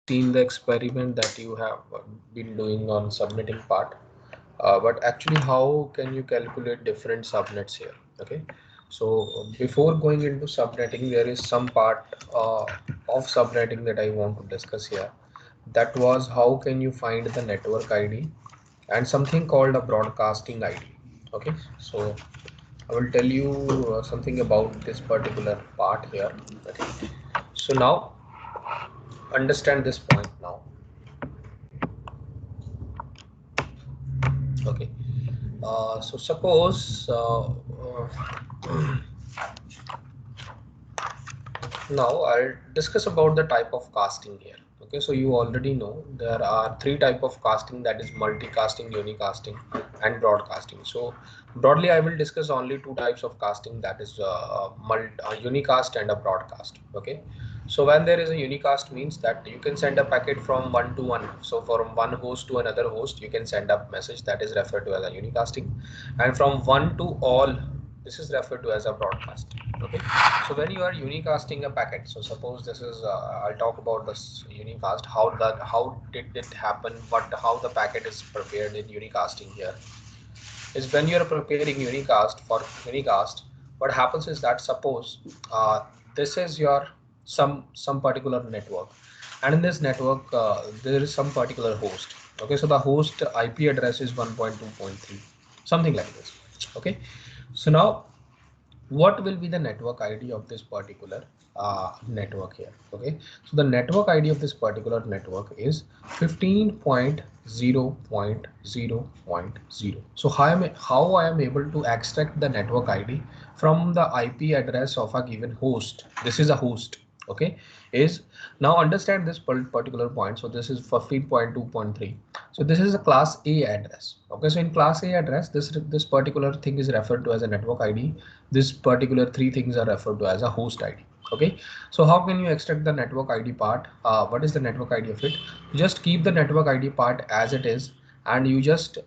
seen the experiment that you have been doing on subnetting part, but actually how can you calculate different subnets here? Okay, so before going into subnetting, there is some part of subnetting that I want to discuss here. That was how can you find the network ID and something called a broadcasting ID. Okay, so I will tell you something about this particular part here. Okay, so now understand this point now. Okay, so suppose now I'll discuss about the type of casting here. Okay, so you already know there are three type of casting, that is multicasting, unicasting and broadcasting. So broadly I will discuss only two types of casting, that is unicast and a broadcast. Okay, so when there is a unicast means that you can send a packet from one to one, so from one host to another host you can send a message, that is referred to as a unicasting, and from one to all, this is referred to as a broadcast. Okay, so when you are unicasting a packet, so suppose this is I'll talk about this unicast, how did it happen, what how the packet is prepared in unicasting here is when you are preparing unicast for unicast, what happens is that suppose this is your some particular network, and in this network there is some particular host. Okay, so the host IP address is 1.2.3, something like this. Okay, so now what will be the network ID of this particular network here? Okay, so the network ID of this particular network is 15.0.0.0. So how I am able to extract the network ID from the IP address of a given host? This is a host. Okay, is now understand this particular point. So this is 15.2.3. So this is a class A address. Okay, so in class A address, this particular thing is referred to as a network ID. This particular three things are referred to as a host ID. Okay, so how can you extract the network ID part? What is the network ID of it? Just keep the network ID part as it is, and you just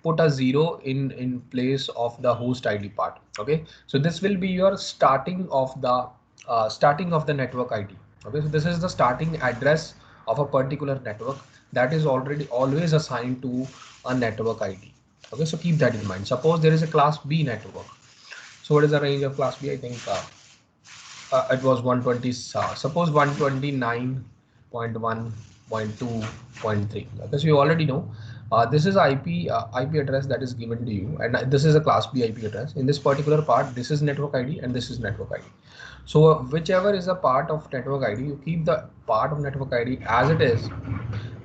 put a zero in place of the host ID part. Okay, so this will be your starting of the network ID. Okay, so this is the starting address of a particular network that is already always assigned to a network ID. Okay, so keep that in mind. Suppose there is a class B network. So what is the range of class B? I think it was 120. Suppose 129.1.2.3. Because you already know this is IP address that is given to you, and this is a class B IP address. In this particular part, this is network ID and this is network ID. So whichever is a part of network ID, you keep the part of network ID as it is,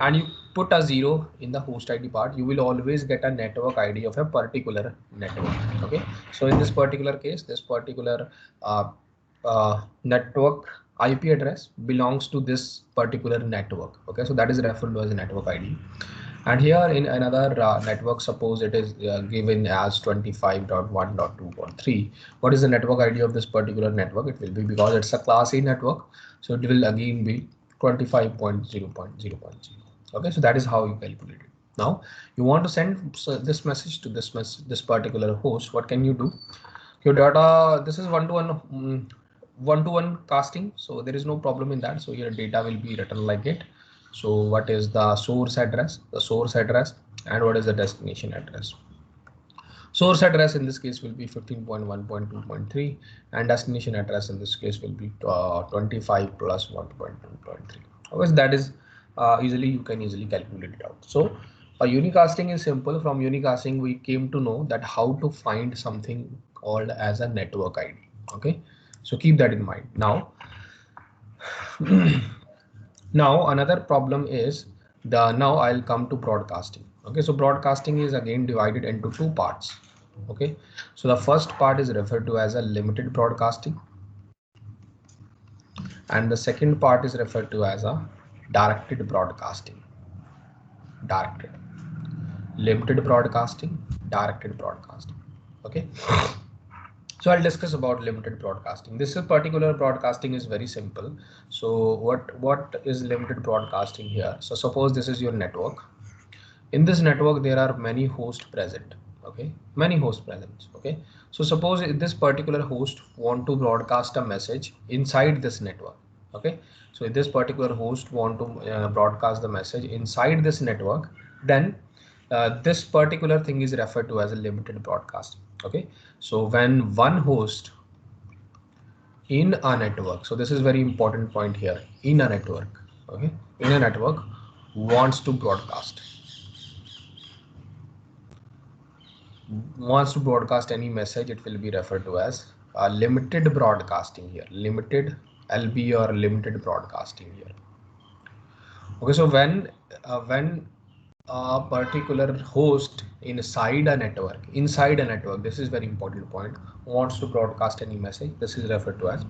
and you put a zero in the host ID part. You will always get a network ID of a particular network. Okay, so in this particular case, this particular uh, network IP address belongs to this particular network. Okay, so that is referred to as a network ID. And here in another network, suppose it is given as 25.1.2.3. What is the network ID of this particular network? It will be, because it's a class A network, so it will again be 25.0.0.0. Okay, so that is how you calculate it. Now you want to send this message to this particular host. What can you do? Your data, this is one-to-one casting, so there is no problem in that. So your data will be written like it. So what is the source address, and what is the destination address? Source address in this case will be 15.1.2.3, and destination address in this case will be 25 plus 1.2.3. Obviously that is easily, you can easily calculate it out. So unicasting is simple. From unicasting we came to know that how to find something called as a network ID. Okay, so keep that in mind. Now now another problem is the, now I'll come to broadcasting. Okay, so broadcasting is again divided into two parts. Okay, so the first part is referred to as a limited broadcasting, and the second part is referred to as a directed broadcasting. Directed, limited broadcasting, directed broadcasting. Okay, so I'll discuss about limited broadcasting. This is particular broadcasting is very simple. So what is limited broadcasting here? So suppose this is your network. In this network there are many hosts present. Okay, many hosts present. Okay, so suppose this particular host want to broadcast a message inside this network. Okay, so if this particular host want to broadcast the message inside this network, then this particular thing is referred to as a limited broadcast. Okay, so when one host in a network, so this is very important point here, in a network, okay, in a network wants to broadcast any message, it will be referred to as limited broadcasting here, limited LB or limited broadcasting here. Okay, so when a particular host inside a network, this is very important point, wants to broadcast any message, this is referred to as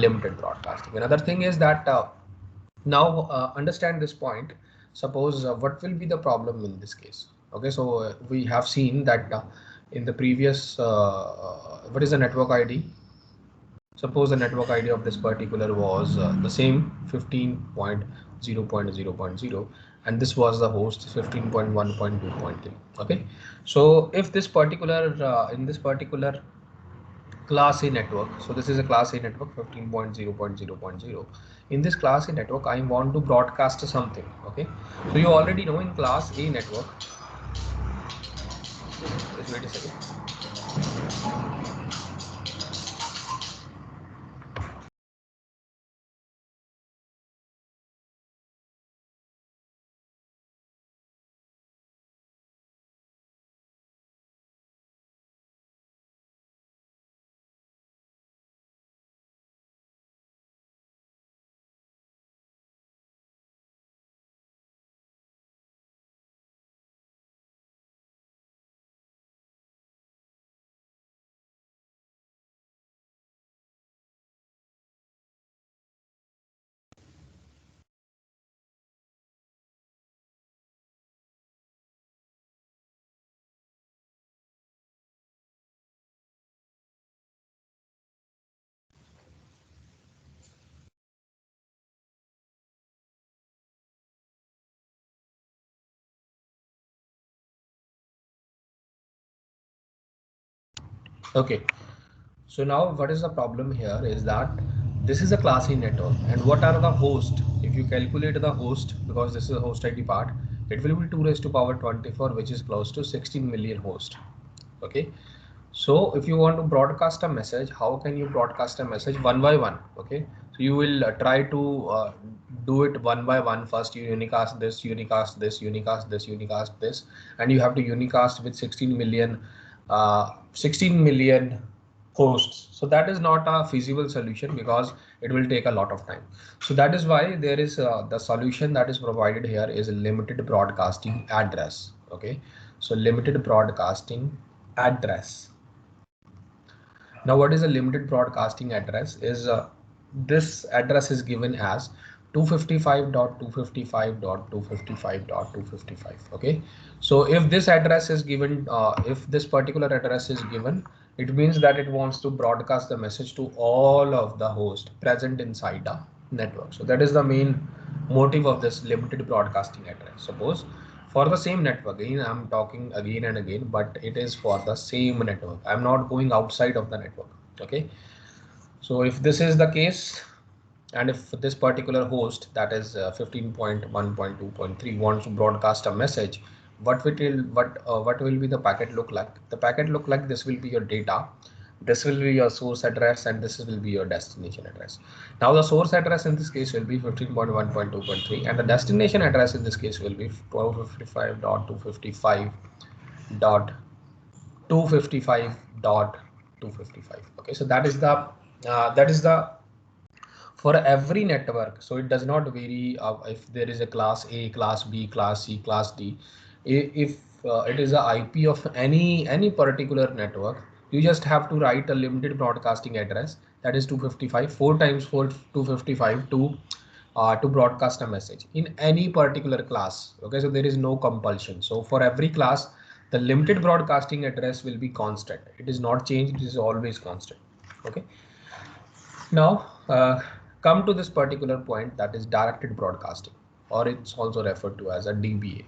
limited broadcasting. Another thing is that now understand this point. Suppose what will be the problem in this case? Okay, so we have seen that in the previous what is the network ID? Suppose the network ID of this particular was the same 15.0.0.0, and this was the host 15.1.2.3. Okay, so if this particular in this particular class A network, so this is a class A network 15.0.0.0. In this class A network, I want to broadcast something. Okay, so you already know in class A network, just wait a second. Okay, so now what is the problem here is that this is a class A network, and what are the host? If you calculate the host, because this is a host ID part, it will be 2 raised to power 24, which is close to 16 million host. Okay, so if you want to broadcast a message, how can you broadcast a message one by one? Okay, so you will try to do it one by one. First you unicast this, unicast this, unicast this, unicast this, and you have to unicast with 16 million hosts. So that is not a feasible solution because it will take a lot of time. So that is why there is the solution that is provided here is a limited broadcasting address. Okay, so limited broadcasting address. Now what is a limited broadcasting address is this address is given as 255.255.255.255. Okay, so if this address is given, if this particular address is given, it means that it wants to broadcast the message to all of the hosts present inside the network. So that is the main motive of this limited broadcasting address. Suppose for the same network, again I'm talking again and again, but it is for the same network, I'm not going outside of the network. Okay, so if this is the case, and if this particular host, that is 15.1.2.3, wants to broadcast a message, what will be the packet look like? The packet look like this will be your data, this will be your source address, and this will be your destination address. Now the source address in this case will be 15.1.2.3, and the destination address in this case will be 1255.255.255.255. Okay, so that is the for every network. So it does not vary if there is a class A, class B, class C, class D. If it is a IP of any particular network, you just have to write a limited broadcasting address, that is 255, 4 times 4, 255, to broadcast a message in any particular class. Okay, so there is no compulsion. So for every class, the limited broadcasting address will be constant. It is not changed, it is always constant. Okay, now come to this particular point, that is directed broadcasting, or it's also referred to as a DBA.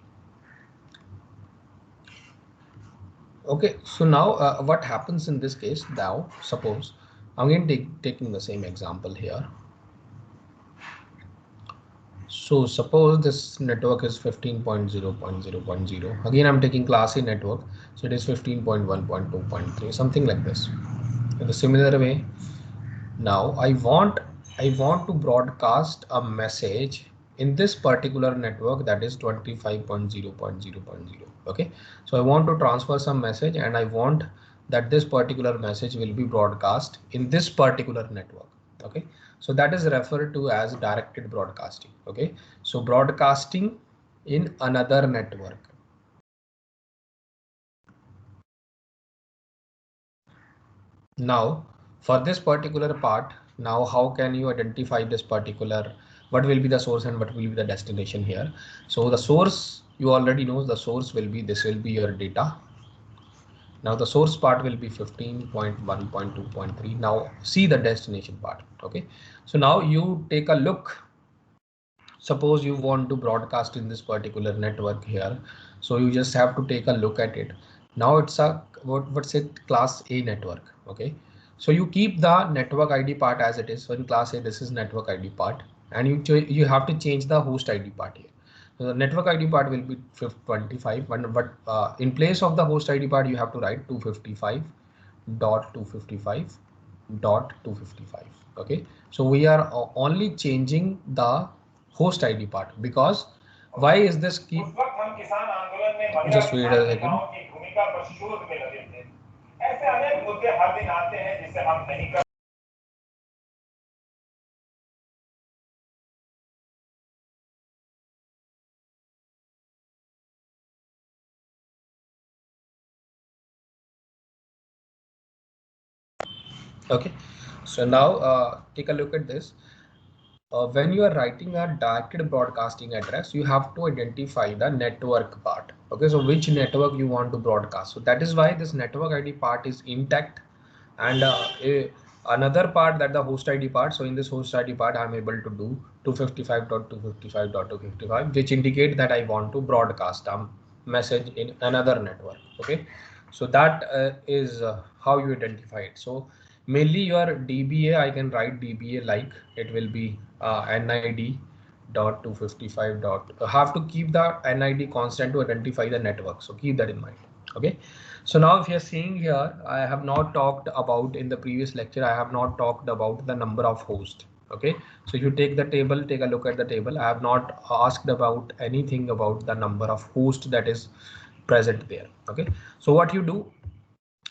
Okay, so now what happens in this case? Now suppose, again taking the same example here. So suppose this network is 15.0.0.0. Again, I'm taking class A network. So it is 15.1.2.3, something like this. In the similar way, now I want to broadcast a message in this particular network, that is 25.0.0.0. Okay, so I want to transfer some message and I want that this particular message will be broadcast in this particular network. Okay, so that is referred to as directed broadcasting. Okay, so broadcasting in another network. Now for this particular part, now how can you identify this particular, what will be the source and what will be the destination here? So the source, you already know, the source will be, this will be your data. Now the source part will be 15.1.2.3. Now see the destination part. Okay, so now you take a look. Suppose you want to broadcast in this particular network here, so you just have to take a look at it. Now it's a what's it, class A network. Okay, so you keep the network ID part as it is. So in class A, this is network ID part, and you have to change the host ID part here. So the network ID part will be 25, but in place of the host ID part, you have to write 255.255.255. Okay, so we are only changing the host ID part, because why is this key? Just wait a second. Okay, so now take a look at this. When you are writing a directed broadcasting address, you have to identify the network part. Okay, so which network you want to broadcast. So that is why this network ID part is intact, and another part, that the host ID part. So in this host ID part, I'm able to do 255.255.255, which indicate that I want to broadcast a message in another network. Okay, so that is how you identify it. So mainly your DBA, I can write DBA like it will be NID dot 255 dot, have to keep the NID constant to identify the network. So keep that in mind. Okay, so now if you're seeing here, I have not talked about, in the previous lecture, I have not talked about the number of hosts. Okay, so if you take the table, take a look at the table. I have not asked about anything about the number of hosts that is present there. Okay, so what you do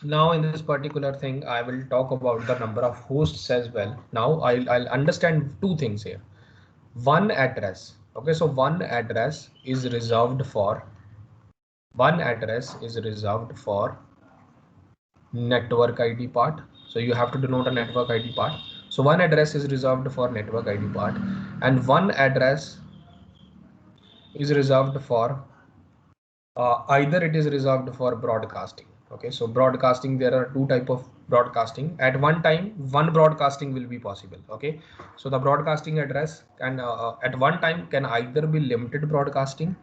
now in this particular thing, I will talk about the number of hosts as well. Now I'll understand two things here. One address. Okay, so one address is reserved for network ID part. So you have to denote a network ID part. So one address is reserved for network ID part, and one address is reserved for either it is reserved for broadcasting. Okay, so broadcasting, there are two type of broadcasting. At one time, one broadcasting will be possible. Okay, so the broadcasting address can at one time can either be limited broadcasting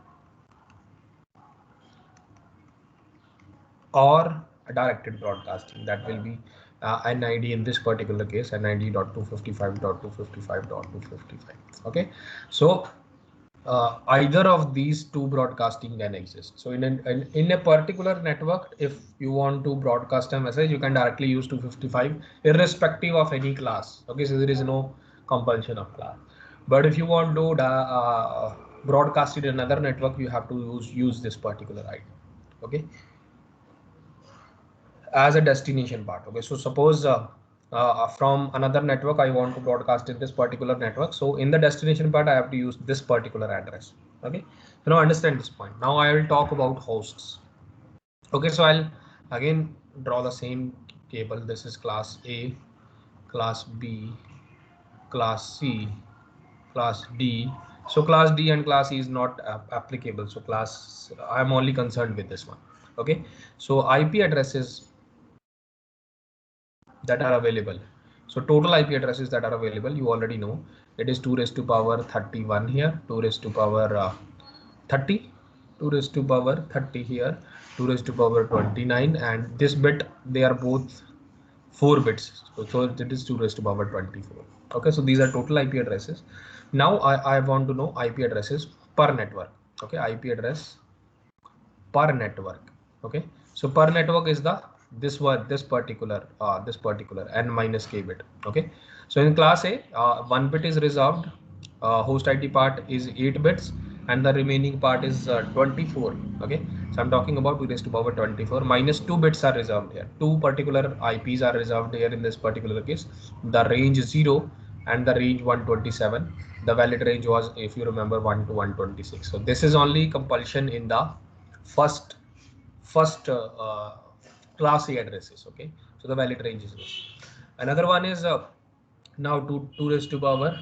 or a directed broadcasting. That will be NID, in this particular case NID.255.255.255. Okay, so either of these two broadcasting can exist. So in a particular network, if you want to broadcast a message, you can directly use 255 irrespective of any class. Okay, so there is no compulsion of class. But if you want to broadcast it in another network, you have to use this particular ID. Okay, as a destination part. Okay, so suppose from another network I want to broadcast in this particular network, so in the destination part I have to use this particular address. Okay, so now understand this point. Now I will talk about hosts. Okay, so I'll again draw the same table. This is class A, class B, class C, class D. So class D and class E is not applicable, so class, I'm only concerned with this one. Okay, so IP addresses that are available. So total IP addresses that are available, you already know, it is 2 raised to power 31 here, 2 raised to power 30, 2 raised to power 30 here, 2 raised to power 29, and this bit, they are both 4 bits. So it is 2 raised to power 24. Okay, so these are total IP addresses. Now I want to know IP addresses per network. Okay, IP address per network. Okay, so per network is the this particular n minus k bit. Okay, so in class A, 1 bit is reserved, host ID part is 8 bits, and the remaining part is 24. Okay, so I'm talking about 2 raised to power 24 minus 2 bits are reserved here. Two particular IPs are reserved here in this particular case, the range 0 and the range 127. The valid range was, if you remember, 1 to 126. So this is only compulsion in the first class A addresses. Okay, so the valid range is this. Another one is now 2 raised to power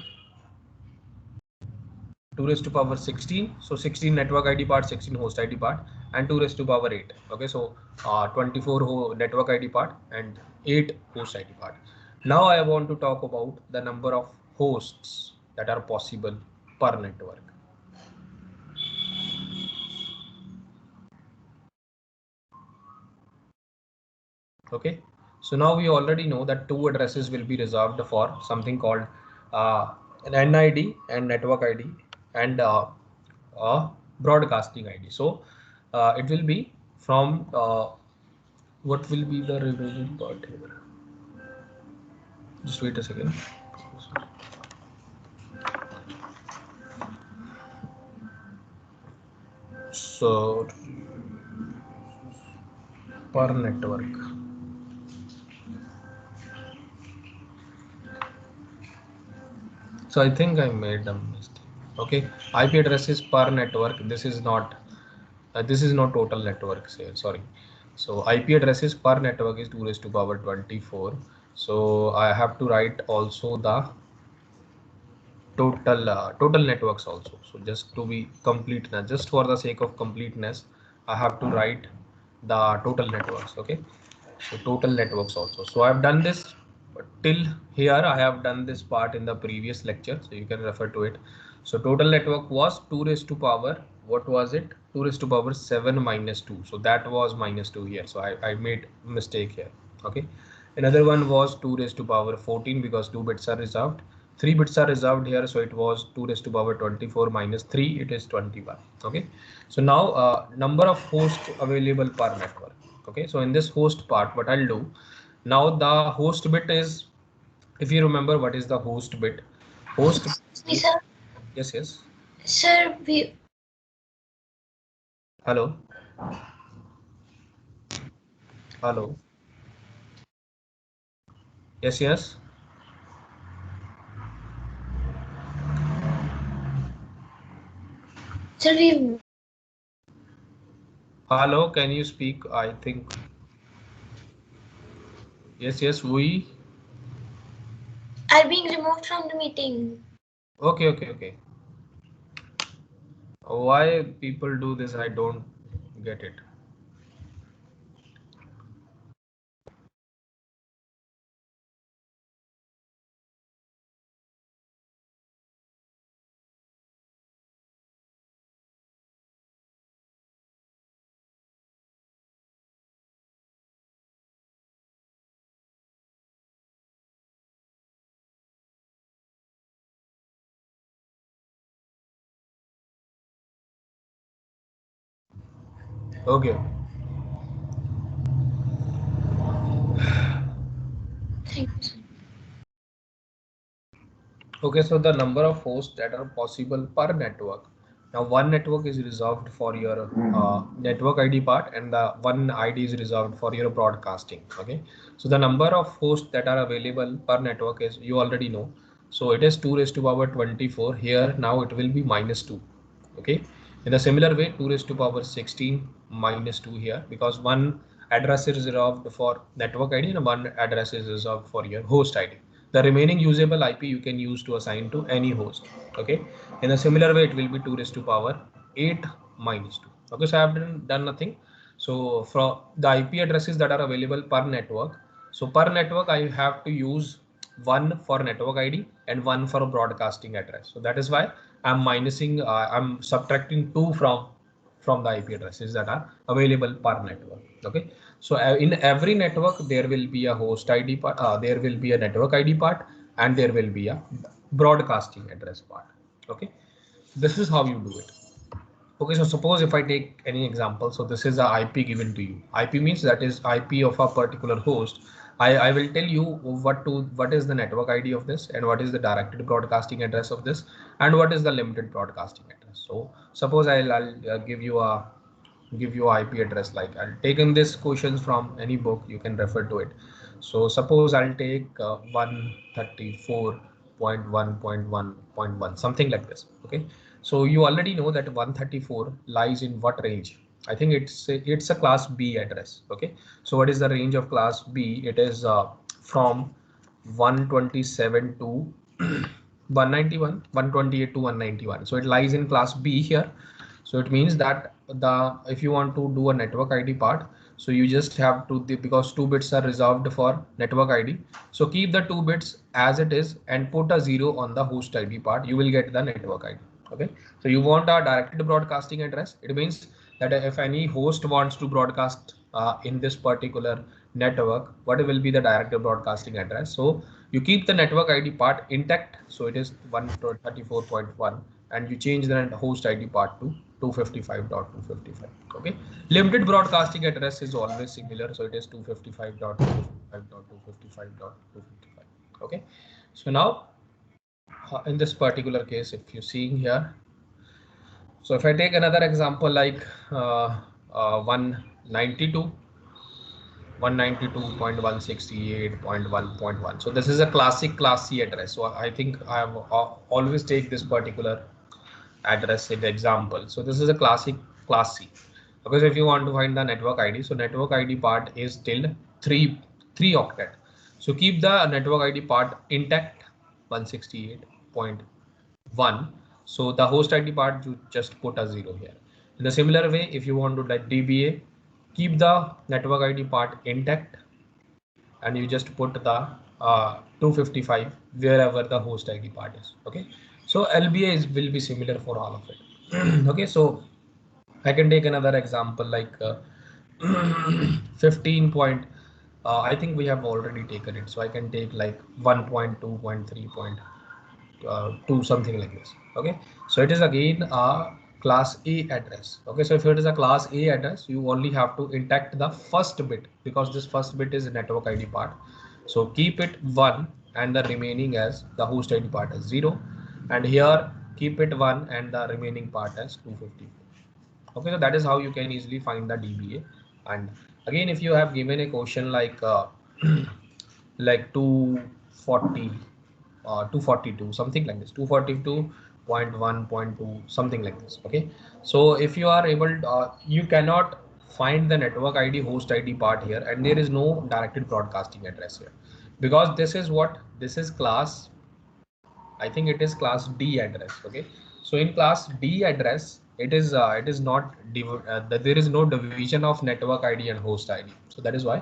16. So 16 network ID part, 16 host ID part, and 2 raised to power 8. Okay, so 24 network ID part and 8 host ID part. Now I want to talk about the number of hosts that are possible per network. Okay, so now we already know that 2 addresses will be reserved for something called an NID and network ID and a broadcasting ID. So it will be from what will be the remaining part here? Just wait a second. So per network. So I think I made a mistake. Okay, IP addresses per network. This is not total network. Sorry. So IP addresses per network is 2 raised to power 24. So I have to write also the total networks also. So just to be completeness, just for the sake of completeness, I have to write the total networks. Okay, so total networks also. So I've done this till here. I have done this part in the previous lecture, so you can refer to it. So total network was 2 raised to power, what was it, 2 raised to power 7 minus 2. So that was minus 2 here, so I made mistake here. Okay, another one was 2 raised to power 14 because 2 bits are reserved. 3 bits are reserved here, so it was 2 raised to power 24 minus 3, it is 21. Okay, so now number of hosts available per network. Okay, so in this host part, what I'll do now, the host bit is, if you remember, what is the host bit? Host. Sir. Yes, yes. Sir, we. Hello. Hello. Yes, yes. Sir, we. Hello, can you speak? I think. Yes, yes, we Are being removed from the meeting. Okay, okay, okay. Why people do this, I don't get it. Okay. Thank you, sir. Okay, so the number of hosts that are possible per network. Now, one network is reserved for your network ID part, and the one ID is reserved for your broadcasting. Okay, so the number of hosts that are available per network is, you already know. So it is 2 raised to power 24 here. Now it will be minus 2. Okay, in a similar way, 2 raised to power 16 minus 2 here, because one address is reserved for network ID and one address is reserved for your host ID. The remaining usable IP you can use to assign to any host. Okay, in a similar way, it will be 2 raised to power 8 minus 2. Okay, so I have done nothing. So from the IP addresses that are available per network, so per network I have to use one for network ID and one for a broadcasting address. So that is why I'm minusing, I'm subtracting 2 from the IP addresses that are available per network. Okay, so in every network there will be a host ID part, there will be a network ID part, and there will be a broadcasting address part. Okay, this is how you do it. Okay, so suppose if I take any example, so this is a IP given to you. IP means that is IP of a particular host. I will tell you what is the network ID of this and what is the directed broadcasting address of this and what is the limited broadcasting address. So suppose I'll give you IP address, like I'll take in this questions from any book, you can refer to it. So suppose I'll take 134.1.1.1 something like this. Okay, so you already know that 134 lies in what range. I think it's a class B address. Okay, so what is the range of class B? It is from 127 to 191, 128 to 191. So it lies in class B here. So it means that if you want to do a network ID part, so you just have to, because 2 bits are reserved for network ID, so keep the 2 bits as it is and put a 0 on the host ID part, you will get the network ID. Okay, so you want a directed broadcasting address. It means that if any host wants to broadcast in this particular network, what will be the directed broadcasting address? So you keep the network ID part intact, so it is 134.1, and you change the host ID part to 255.255. Okay, limited broadcasting address is always similar, so it is 255.255.255.255. Okay, so now in this particular case, if you're seeing here, so if I take another example like 192 192.168.1.1. So this is a classic class C address. So I think I have always take this particular address in the example. So this is a classic class C. Because if you want to find the network ID, so network ID part is still 3 octet. So keep the network ID part intact, 168.1. So the host ID part, you just put a 0 here. In the similar way, if you want to like DBA, keep the network ID part intact and you just put the 255 wherever the host ID part is. Okay, so LBA will be similar for all of it. Okay, so I can take another example like 15 point. I think we have already taken it, so I can take like 1.2.3.2 something like this. Okay, so it is again a class A address. Okay, so if it is a class A address, you only have to intact the first bit, because this first bit is network ID part. So keep it 1 and the remaining as the host ID part as 0, and here keep it 1 and the remaining part as 254. Okay, so that is how you can easily find the DBA. And again, if you have given a question like like 240 242 something like this, 242.1.2 something like this. Okay, so if you are able you cannot find the network ID host ID part here, and there is no directed broadcasting address here, because this is class, I think it is class D address. Okay, so in class D address, it is not there is no division of network ID and host ID. So that is why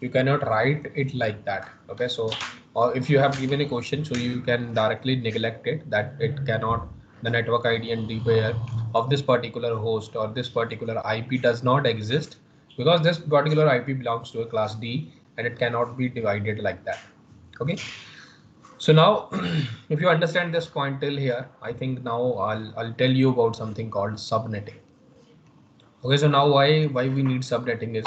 you cannot write it like that. Okay, so or if you have given a question, so you can directly neglect it, that it cannot, the network ID and DBA of this particular host or this particular IP does not exist, because this particular IP belongs to a class D and it cannot be divided like that. Okay, so now, if you understand this point till here, I think now I'll tell you about something called subnetting. Okay, so now why we need subnetting is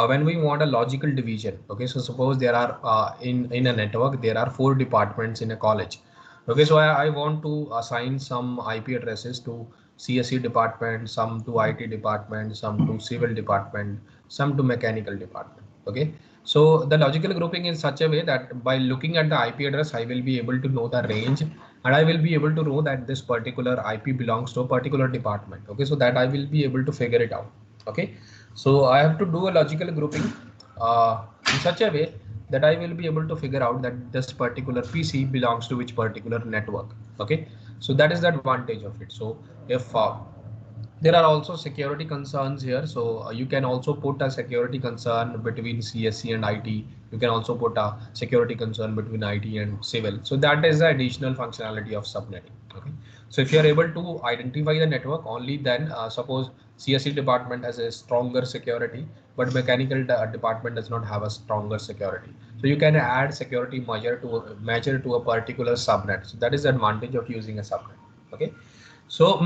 when we want a logical division. Okay, so suppose there are in a network there are 4 departments in a college. Okay, so I want to assign some IP addresses to CSE department, some to IT department, some to civil department, some to mechanical department. Okay, so the logical grouping is such a way that by looking at the IP address, I will be able to know the range, and I will be able to know that this particular IP belongs to a particular department. Okay, so that I will be able to figure it out. Okay, so I have to do a logical grouping in such a way that I will be able to figure out that this particular PC belongs to which particular network. Okay, so that is the advantage of it. So if there are also security concerns here, so you can also put a security concern between CSC and IT. You can also put a security concern between IT and civil. So that is the additional functionality of subnetting. Okay, so if you are able to identify the network, only then suppose CSC department has a stronger security, but mechanical department does not have a stronger security, so you can add security measure to a particular subnet. So that is the advantage of using a subnet. Okay, so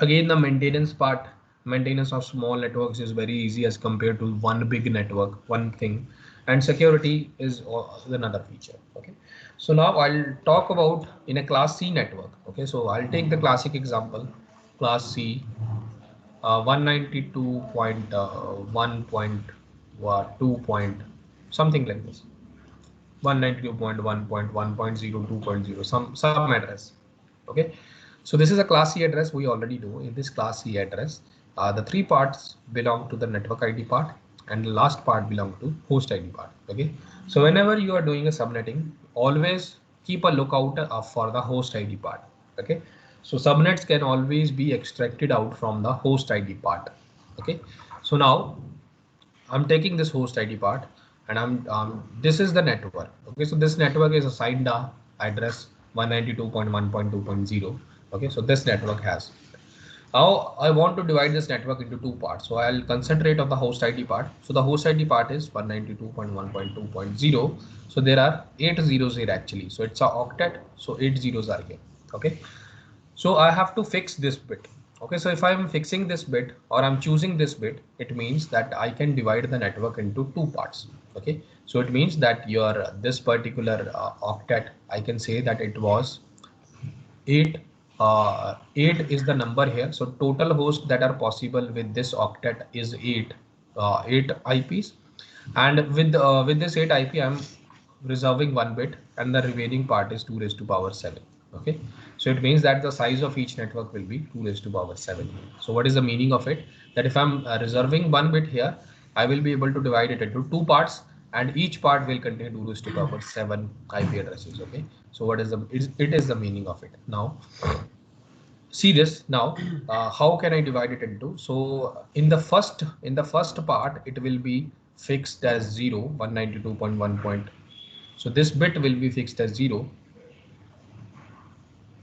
again, the maintenance of small networks is very easy as compared to one big network, one thing, and security is another feature. Okay, so now I'll talk about in a class C network. Okay, so I'll take the classic example, class C, 192.1.2 point something like this, 192.1.1.02.0, some address. Okay, so this is a class C address. We already know in this class C address, the three parts belong to the network ID part, and the last part belong to host ID part. Okay, so whenever you are doing a subnetting, always keep a lookout for the host ID part. Okay, so subnets can always be extracted out from the host ID part. Okay, so now I'm taking this host ID part, and this is the network. Okay, so this network is assigned the address 192.1.2.0. Okay, so this network has. Now I want to divide this network into two parts. So I'll concentrate on the host ID part. So the host ID part is 192.1.2.0. So there are 8 zeros here actually. So it's a octet. So 8 zeros are here. Okay, so I have to fix this bit. Okay, so if I'm fixing this bit or I'm choosing this bit, it means that I can divide the network into two parts. Okay, so it means that your this particular octet, I can say that it was 8. 8 is the number here. So total hosts that are possible with this octet is 8, 8 IPs, and with this 8 IP, I'm reserving one bit, and the remaining part is 2 raised to power 7. Okay, so it means that the size of each network will be 2 raised to power 7. So what is the meaning of it? That if I'm reserving one bit here, I will be able to divide it into two parts, and each part will contain 2 raised to power 7 IP addresses. Okay, so what is it is the meaning of it. Now see this. Now how can I divide it into? So in the first part, it will be fixed as 0, 192.1 point. So this bit will be fixed as 0.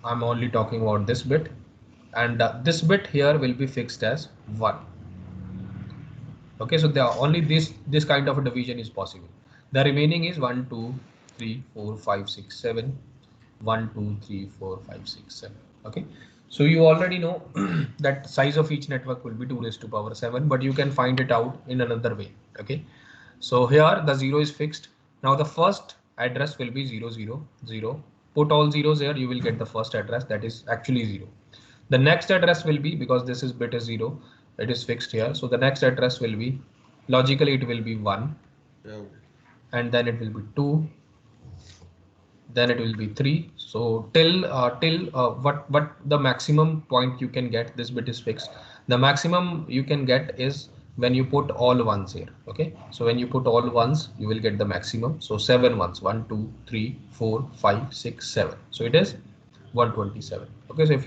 I'm only talking about this bit, and this bit here will be fixed as 1. Okay, so there are only this kind of a division is possible. The remaining is 1 2 3 4 5 6 7, 1 2 3 4 5 6 7. Okay, so you already know that size of each network will be 2 raised to power 7, but you can find it out in another way. Okay, so here the 0 is fixed. Now the first address will be 0 0 0. Put all zeros here, you will get the first address, that is actually 0. The next address will be, because this is bit is 0, it is fixed here. So the next address will be, logically it will be 1, and then it will be 2, then it will be 3. So till what the maximum point you can get, this bit is fixed. The maximum you can get is when you put all ones here. Okay, so when you put all ones, you will get the maximum. So 7 ones, 1 2 3 4 5 6 7. So it is 127. Okay, so if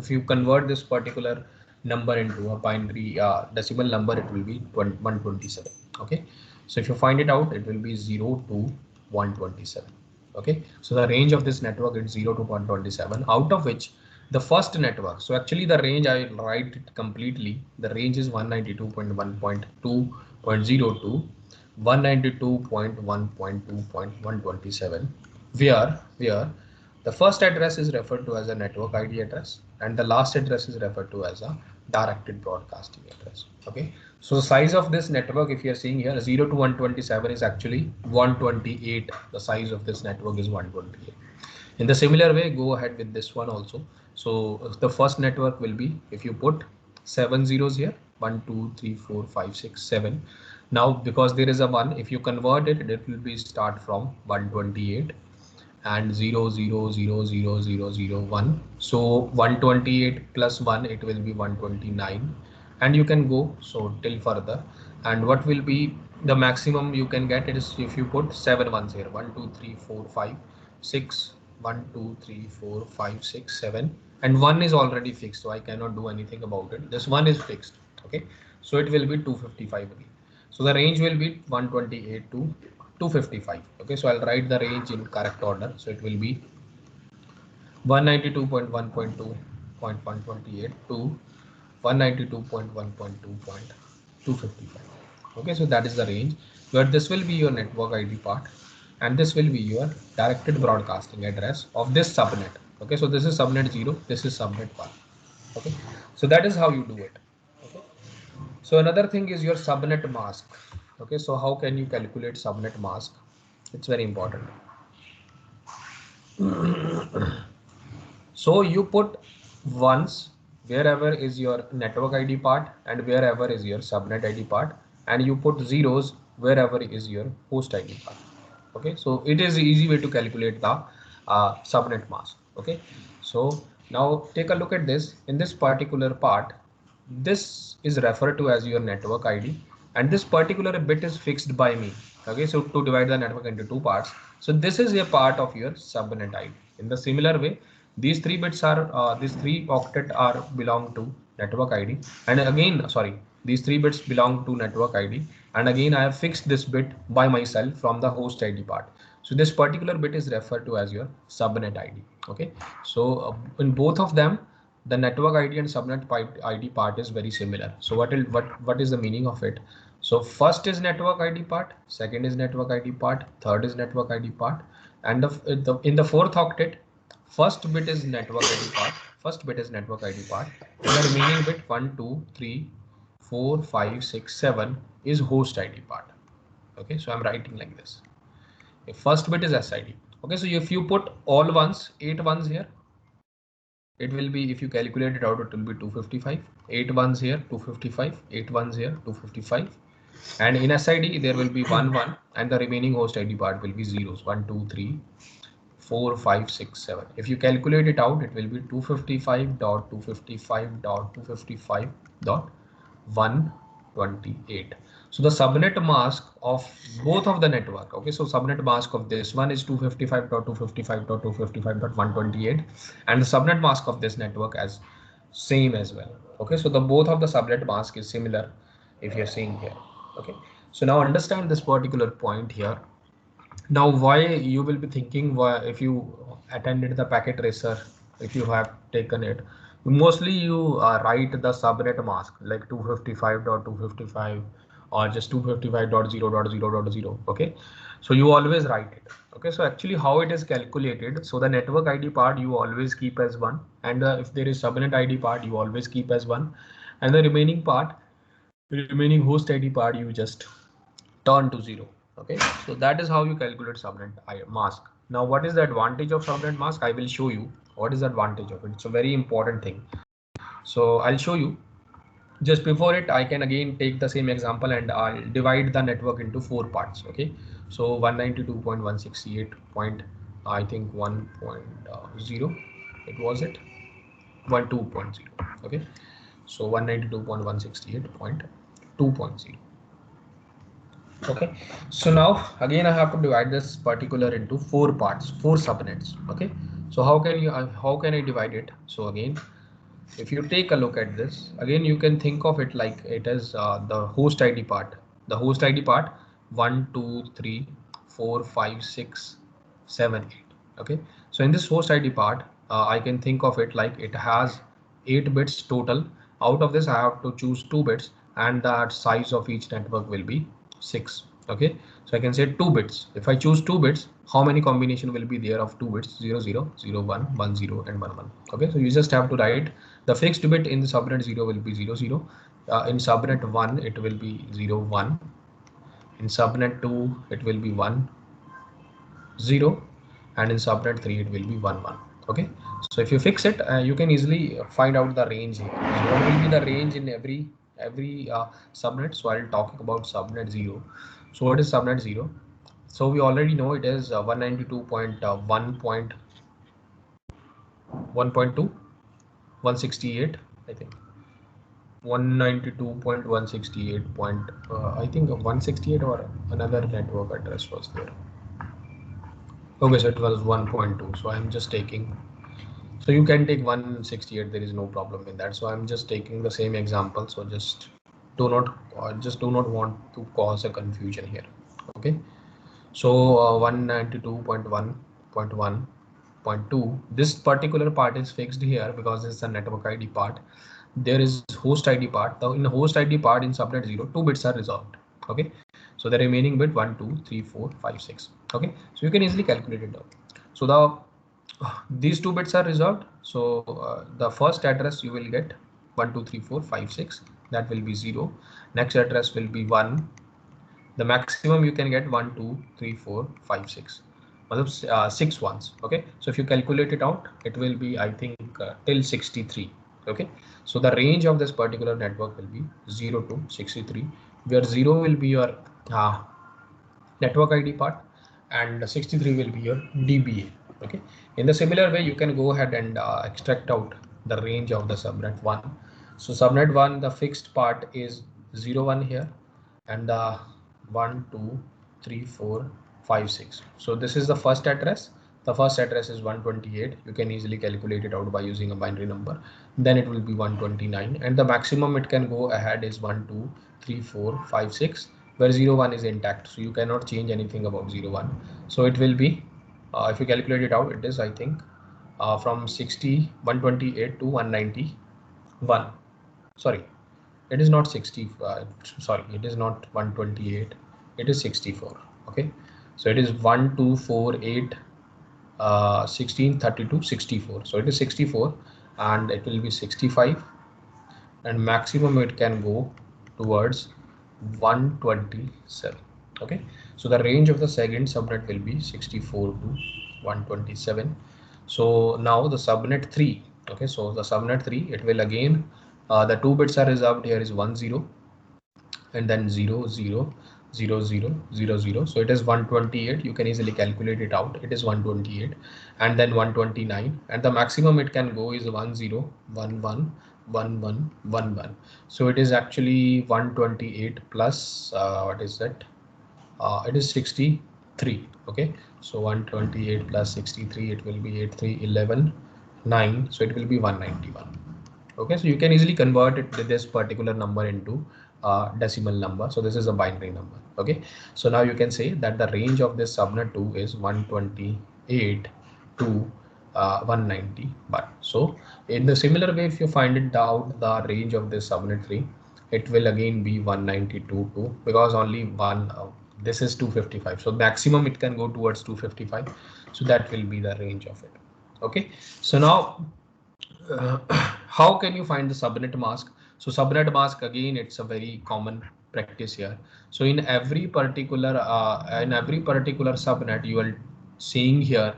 you convert this particular number into a binary decimal number, it will be 127. Okay, so if you find it out, it will be 0 to 127. Okay, so the range of this network is 0 to 127, out of which the first network, so actually the range, I write it completely, the range is 192.1.2.0 to 192.1.2.127, where the first address is referred to as a network ID address, and the last address is referred to as a directed broadcasting address. Okay, so the size of this network, if you are seeing here, 0 to 127 is actually 128. The size of this network is 128. In the similar way, go ahead with this one also. So the first network will be, if you put 7 zeros here, 1 2 3 4 5 6 7. Now because there is a 1, if you convert it, it will be start from 128 and 0 0 0 0 0 0 1. So 128 plus 1, it will be 129, and you can go so till further. And what will be the maximum you can get, it is if you put 7 ones here, 1 2 3 4 5 6, 1 2 3 4 5 6 7, and 1 is already fixed, so I cannot do anything about it. This one is fixed. Okay, so it will be 255 again. So the range will be 128 to 255. Okay, so I'll write the range in correct order. So it will be 192.1.2.128 to 192.1.2.255. Okay, so that is the range where this will be your network ID part, and this will be your directed broadcasting address of this subnet. Okay, so this is subnet 0, this is subnet 1. Okay, so that is how you do it. Okay, so another thing is your subnet mask. Okay, so how can you calculate subnet mask? It's very important. So you put ones wherever is your network ID part and wherever is your subnet ID part, and you put zeros wherever is your host ID part. Okay, so it is easy way to calculate the subnet mask. Okay, so now take a look at this. In this particular part, this is referred to as your network ID, and this particular bit is fixed by me. Okay, so to divide the network into two parts, so this is a part of your subnet ID. In the similar way, these three bits are these three octet are belong to network ID, and again sorry, these three bits belong to network ID, and again I have fixed this bit by myself from the host ID part. So this particular bit is referred to as your subnet ID. Okay, so in both of them, the network ID and subnet ID part is very similar. So what is the meaning of it? So first is network ID part, second is network ID part, third is network ID part, and in the fourth octet, first bit is network ID part, first bit is network ID part, and the remaining bit 1, 2, 3, 4, 5, 6, 7 is host ID part. Okay, so I'm writing like this. If first bit is SID. Okay, so if you put all ones, 8 ones here, it will be, if you calculate it out, it will be 255. 8 ones here, 255. 8 ones here, 255. And in SID there will be 1 1, and the remaining host ID part will be zeros, 1 2 3 4 5 6 7. If you calculate it out, it will be 255.255.255.128. So the subnet mask of both of the network. Okay, so subnet mask of this one is 255.255.255.128, and the subnet mask of this network as same as well. Okay, so the both of the subnet mask is similar if you're seeing here. Okay, so now understand this particular point here. Now, why you will be thinking, why if you attended the packet tracer, if you have taken it, mostly you write the subnet mask like 255.255 or just 255.0.0.0. Okay, so you always write it. Okay, so actually how it is calculated, so the network ID part you always keep as 1, and if there is subnet ID part you always keep as 1, and the remaining part, the remaining host ID part, you just turn to 0. Okay, so that is how you calculate subnet mask. Now what is the advantage of subnet mask? I will show you what is the advantage of it. It's a very important thing, so I'll show you. Just before it, I can again take the same example and I'll divide the network into 4 parts. Okay, so 192.168 point, I think 1.0, it was it 12.0. Okay, so 192.168.2.0. Okay, so now again I have to divide this particular into 4 parts, 4 subnets. Okay, so how can I divide it? So again, if you take a look at this, again you can think of it like it is the host ID part. The host ID part 1 2 3 4 5 6 7 8. Okay, so in this host ID part, I can think of it like it has 8 bits total. Out of this I have to choose 2 bits, and the size of each network will be 6. Okay, so I can say 2 bits. If I choose 2 bits, how many combination will be there of 2 bits? 0 0 0 1 1 0 and 1 1. Okay, so you just have to write the fixed bit in the subnet 0 will be 0 0. In subnet 1 it will be 0 1. In subnet 2 it will be 1 0, and in subnet 3 it will be 1 1. Okay, so if you fix it, you can easily find out the range here. So what will be the range in every subnet? So I'll talk about subnet 0. So what is subnet 0? So we already know it is 192.1.1.2 168, I think 192.168 point, I think 168 or another network address was there. Okay, so it was 1.2. So I'm just taking, so you can take 168, there is no problem in that. So I'm just taking the same example. So just do not want to cause a confusion here. Okay, so 192.1.1.2, this particular part is fixed here because it's the network ID part. There is host ID part. Now in the host ID part in subnet 0, 2 bits are resolved. Okay, so the remaining bit 1 2 3 4 5 6. Okay, so you can easily calculate it out. So the These two bits are reserved. So the first address you will get 1 2 3 4 5 6, that will be 0. Next address will be 1. The maximum you can get 1 2 3 4 5 6, 6 ones. Okay, so if you calculate it out, it will be, I think, till 63. Okay, so the range of this particular network will be 0 to 63, where 0 will be your network ID part and 63 will be your DBA. Okay, in the similar way you can go ahead and extract out the range of the subnet 1. So subnet 1, the fixed part is 0 1 here, and 1 2 3 4 5 6. So this is the first address. The first address is 128. You can easily calculate it out by using a binary number. Then it will be 129, and the maximum it can go ahead is 1 2 3 4 5 6, where 0 1 is intact, so you cannot change anything about 0 1. So it will be, if you calculate it out, it is, I think, from 128 to 191. Sorry, it is not 60. Sorry, it is not 128, it is 64. Okay, so it is 1 2 4 8 16 32 64. So it is 64, and it will be 65, and maximum it can go towards 127. Okay, so the range of the second subnet will be 64 to 127. So now the subnet 3. Okay, so the subnet 3, it will again, the two bits are reserved here is 10, and then 0 0 0 0 0 0. So it is 128. You can easily calculate it out. It is 128, and then 129, and the maximum it can go is 10 11 11 11. So it is actually 128 plus, what is that, it is 63. Okay, so 128 plus 63, it will be 83 11 9, so it will be 191. Okay, so you can easily convert it with this particular number into decimal number. So this is a binary number. Okay, so now you can say that the range of this subnet 2 is 128 to 190. But so in the similar way, if you find it out the range of this subnet 3, it will again be 192 to, because only one, this is 255, so maximum it can go towards 255. So that will be the range of it. Okay, so now how can you find the subnet mask? So subnet mask, again, it's a very common practice here. So in every particular subnet, you are seeing here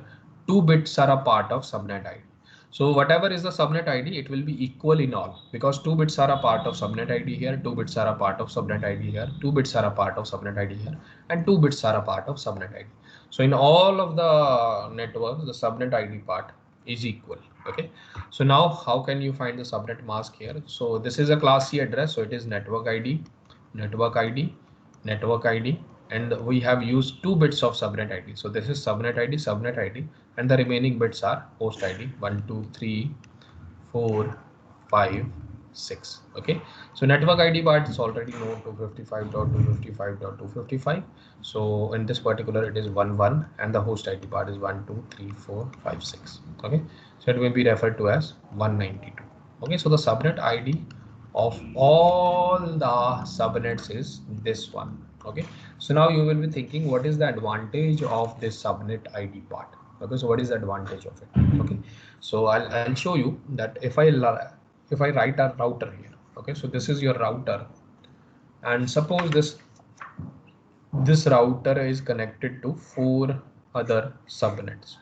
2 bits are a part of subnet ID. So whatever is the subnet ID, it will be equal in all, because 2 bits are a part of subnet ID here, 2 bits are a part of subnet ID here, 2 bits are a part of subnet ID here, and 2 bits are a part of subnet ID. So in all of the networks, the subnet ID part is equal. Okay, so now how can you find the subnet mask here? So this is a class C address, so it is network ID, network ID, network ID, and we have used 2 bits of subnet ID. So this is subnet ID, and the remaining bits are host ID 1 2 3 4 5 6. Okay, so network ID part is already known, 255.255.255. So in this particular, it is 1 1, and the host ID part is 1 2 3 4 5 6. Okay, so it will be referred to as 192. Okay, so the subnet ID of all the subnets is this one. Okay, so now you will be thinking, what is the advantage of this subnet ID part? Okay, so what is the advantage of it? Okay, so I'll show you that if I write a router here. Okay, so this is your router, and suppose this router is connected to 4 other subnets.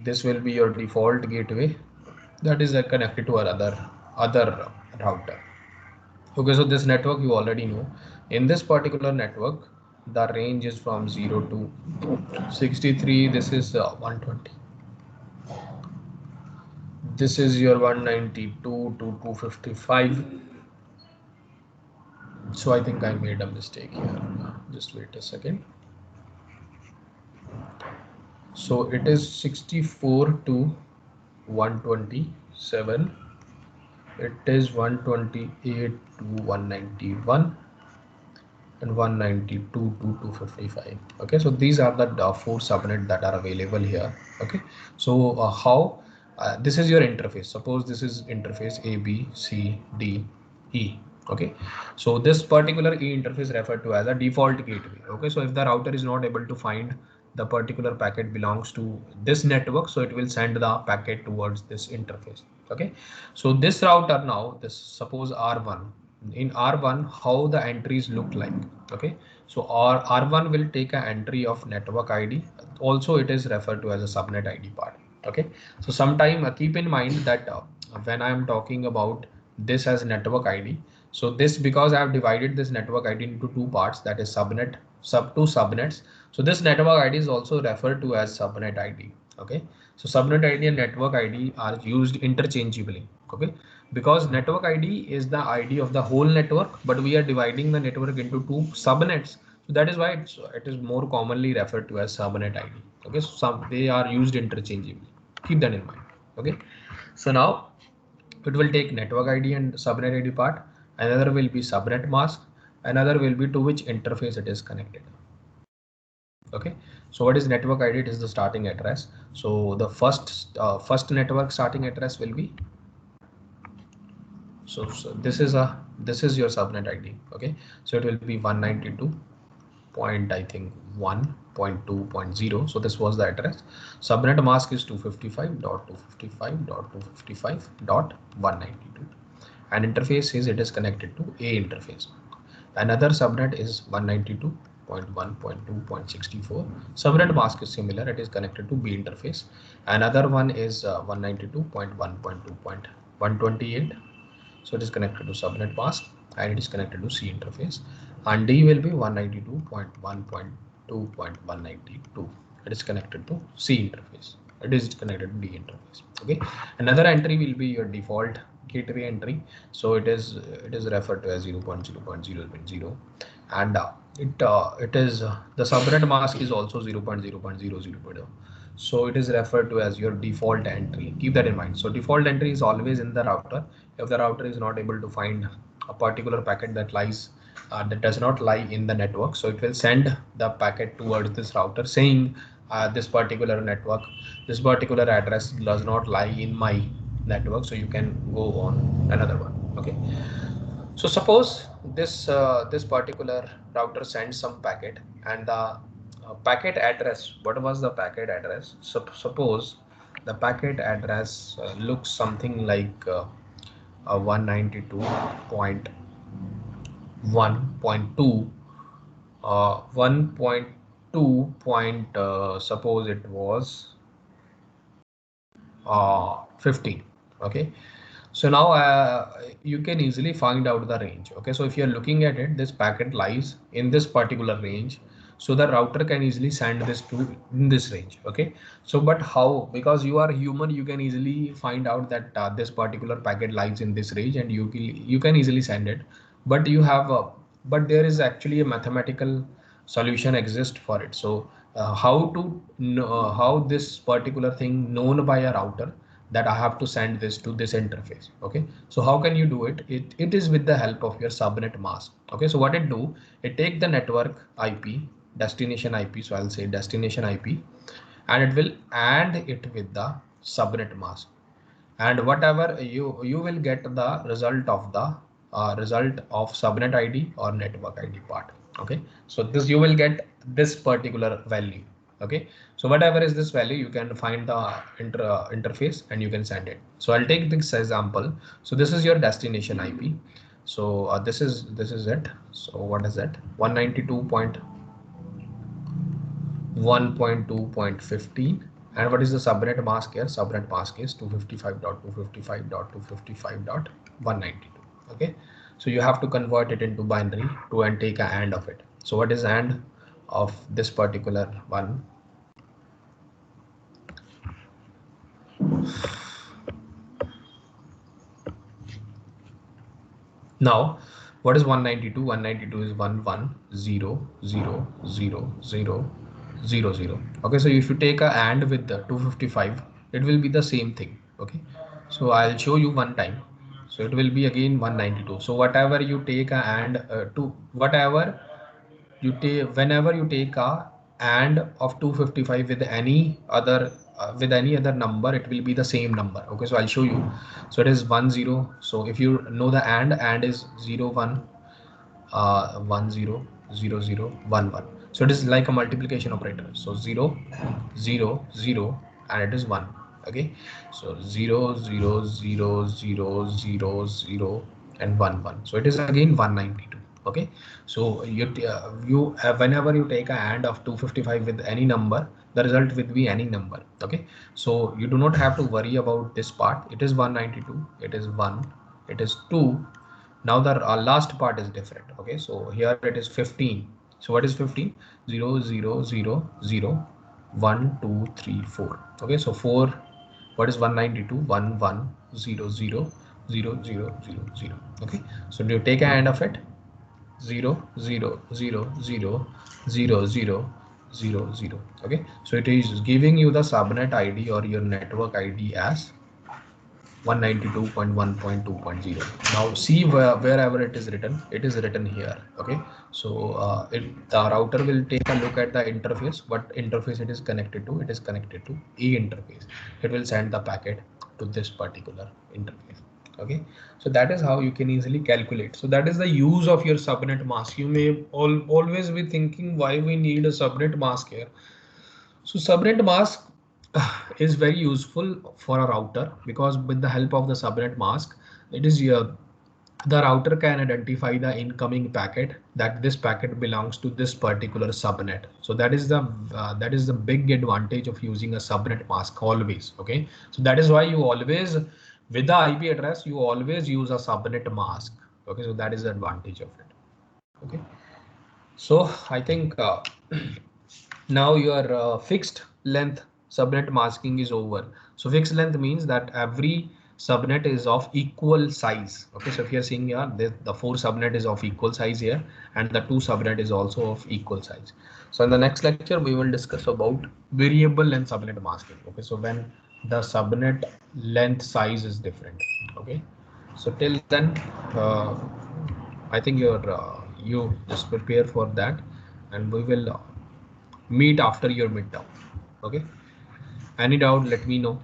This will be your default gateway that is connected to our other router. Okay, so this network you already know. In this particular network, the range is from 0 to 63. This is 120. This is your 192 to 255. So I think I made a mistake here. Just wait a second. So it is 64 to 127. It is 128 to 191 and 192 to 255. Okay, so these are the 4 subnets that are available here. Okay, so how this is your interface. Suppose this is interface A, B, C, D, E. Okay, so this particular E interface referred to as a default gateway. Okay, so if the router is not able to find the particular packet belongs to this network, so it will send the packet towards this interface. Okay, so this router now, this suppose R1. In R1, how the entries look like. Okay, so R1 will take an entry of network ID. Also, it is referred to as a subnet ID part. Okay, so sometime keep in mind that when I am talking about this as network ID, so this, because I have divided this network ID into two parts, that is subnet, two subnets. So this network ID is also referred to as subnet ID. Okay, so subnet ID and network ID are used interchangeably. Okay, because network ID is the ID of the whole network, but we are dividing the network into two subnets. So that is why it is more commonly referred to as subnet ID. Okay, so they are used interchangeably. Keep that in mind. Okay, so now it will take network ID and subnet ID part. Another will be subnet mask. Another will be to which interface it is connected. Okay, so what is network ID? It is the starting address. So the first network starting address will be, so this is your subnet ID. Okay, so it will be 192 point, I think 1.2.0. so this was the address. Subnet mask is 255.255.255.192, and interface is, it is connected to A interface. Another subnet is 192.1.2.64. Subnet mask is similar, it is connected to B interface. Another one is 192.1.2.128. So it is connected to subnet mask and it is connected to C interface. And D will be 192.1.2.192. It is connected to C interface. It is connected to D interface. Okay. Another entry will be your default gateway entry. So it is referred to as 0.0.0.0, and it is the subnet mask is also 0.0.0.0. So it is referred to as your default entry. Keep that in mind. So default entry is always in the router. If the router is not able to find a particular packet that does not lie in the network, so it will send the packet towards this router saying this particular network, this particular address does not lie in my network, so you can go on another one. Okay, so suppose this particular router sends some packet, and the packet address, what was the packet address? So suppose the packet address looks something like 192.1.2, 1.2 point, suppose it was 15. Okay, so now you can easily find out the range. Okay, so if you're looking at it, this packet lies in this particular range, so the router can easily send this to in this range. Okay, so but how? Because you are human, you can easily find out that this particular packet lies in this range, and you can easily send it. But you have but there is actually a mathematical solution exists for it. So how to know how this particular thing known by a router that I have to send this to this interface. Okay, so how can you do it? It is with the help of your subnet mask. Okay, so what it do, it take the network IP, destination IP, so I'll say destination IP, and it will add it with the subnet mask, and whatever you will get the result of subnet ID or network ID part. Okay, so this you will get this particular value. Okay, so whatever is this value, you can find the interface and you can send it. So I'll take this example. So this is your destination IP. So this is it. So what is that? 192.1.2.15. And what is the subnet mask here? Subnet mask is 255.255.255.192. Okay, so you have to convert it into binary to and take a AND of it. So what is AND of this particular one? Now what is 192? 192 is 11000000. Okay, so if you take a AND with the 255, it will be the same thing. Okay, so I'll show you one time. So it will be again 192. So whatever you take a AND to whatever you take, whenever you take a AND of 255 with any other number, it will be the same number. Okay, so I'll show you. So it is 10. So if you know the AND is 01 10 00 11. So it is like a multiplication operator. So 0, 0, 0, and it is 1. Okay, so 0, 0, 0, 0, 0, 0, and 1, 1. So it is again 192. Okay, so whenever you take a AND of 255 with any number, the result will be any number. Okay, so you do not have to worry about this part. It is 192, it is 1, it is 2. Now the last part is different. Okay, so here it is 15. So what is 15? 0, 0, 0, 0, 1, 2, 3, 4. Okay, so 4. What is 192? 1, 1, 0, 0, 0, 0, 0, 0. Okay, so do you take a hand of it? 0, 0, 0, 0, 0, 0, 0, 0. Okay, so it is giving you the subnet ID or your network ID as 192.1.2.0. Now see wherever it is written here. Okay, so the router will take a look at the interface, what interface it is connected to. It is connected to E interface. It will send the packet to this particular interface. Okay, so that is how you can easily calculate. So that is the use of your subnet mask. You may always be thinking why we need a subnet mask here. So subnet mask is very useful for a router, because with the help of the subnet mask, it is the router can identify the incoming packet, that this packet belongs to this particular subnet. So that is the big advantage of using a subnet mask always. Okay, so that is why you always, with the IP address, you always use a subnet mask. Okay, so that is the advantage of it. Okay, so I think now your fixed length subnet masking is over. So fixed length means that every subnet is of equal size. Okay, so if you're seeing here, the 4 subnet is of equal size here, and the 2 subnet is also of equal size. So in the next lecture, we will discuss about variable length subnet masking. Okay, so when the subnet length size is different. Okay, so till then, uh, I think you just prepare for that, and we will meet after your midterm. Okay, any doubt, let me know.